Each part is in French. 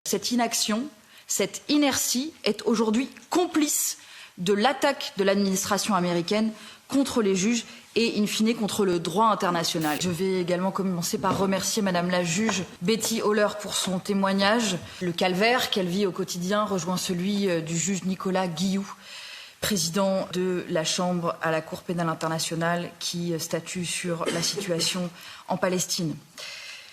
Cette inaction, cette inertie est aujourd'hui complice de l'attaque de l'administration américaine contre les juges et, in fine, contre le droit international. Je vais également commencer par remercier Madame la juge Betty Holler pour son témoignage. Le calvaire qu'elle vit au quotidien rejoint celui du juge Nicolas Guillou, président de la Chambre à la Cour pénale internationale, qui statue sur la situation en Palestine.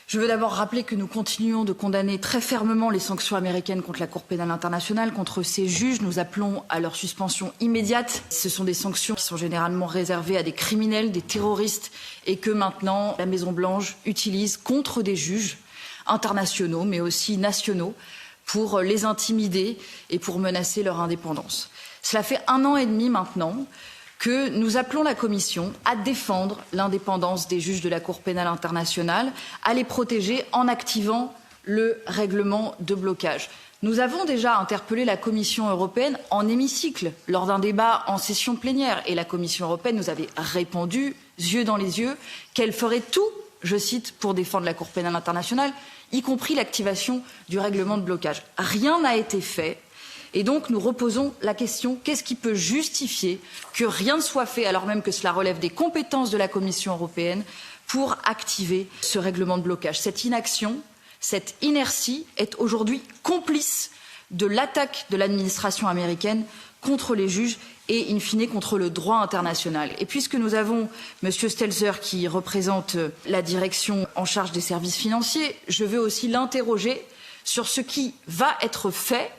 Je veux d'abord rappeler que nous continuons de condamner très fermement les sanctions américaines contre la Cour pénale internationale, contre ces juges. Nous appelons à leur suspension immédiate. Ce sont des sanctions qui sont généralement réservées à des criminels, des terroristes, et que maintenant la Maison-Blanche utilise contre des juges internationaux, mais aussi nationaux, pour les intimider et pour menacer leur indépendance. Cela fait 1 an et demi maintenant que nous appelons la Commission à défendre l'indépendance des juges de la Cour pénale internationale, à les protéger en activant le règlement de blocage. Nous avons déjà interpellé la Commission européenne en hémicycle lors d'un débat en session plénière et la Commission européenne nous avait répondu, yeux dans les yeux, qu'elle ferait tout, je cite, pour défendre la Cour pénale internationale, y compris l'activation du règlement de blocage. Rien n'a été fait. Et donc nous reposons la question, qu'est-ce qui peut justifier que rien ne soit fait alors même que cela relève des compétences de la Commission européenne pour activer ce règlement de blocage? Cette inaction, cette inertie est aujourd'hui complice de l'attaque de l'administration américaine contre les juges et, in fine, contre le droit international. Et puisque nous avons M. Stelzer qui représente la direction en charge des services financiers, je veux aussi l'interroger sur ce qui va être fait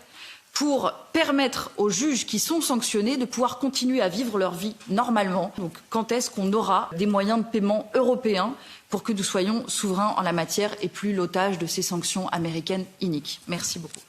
pour permettre aux juges qui sont sanctionnés de pouvoir continuer à vivre leur vie normalement. Donc quand est-ce qu'on aura des moyens de paiement européens pour que nous soyons souverains en la matière et plus l'otage de ces sanctions américaines iniques? Merci beaucoup.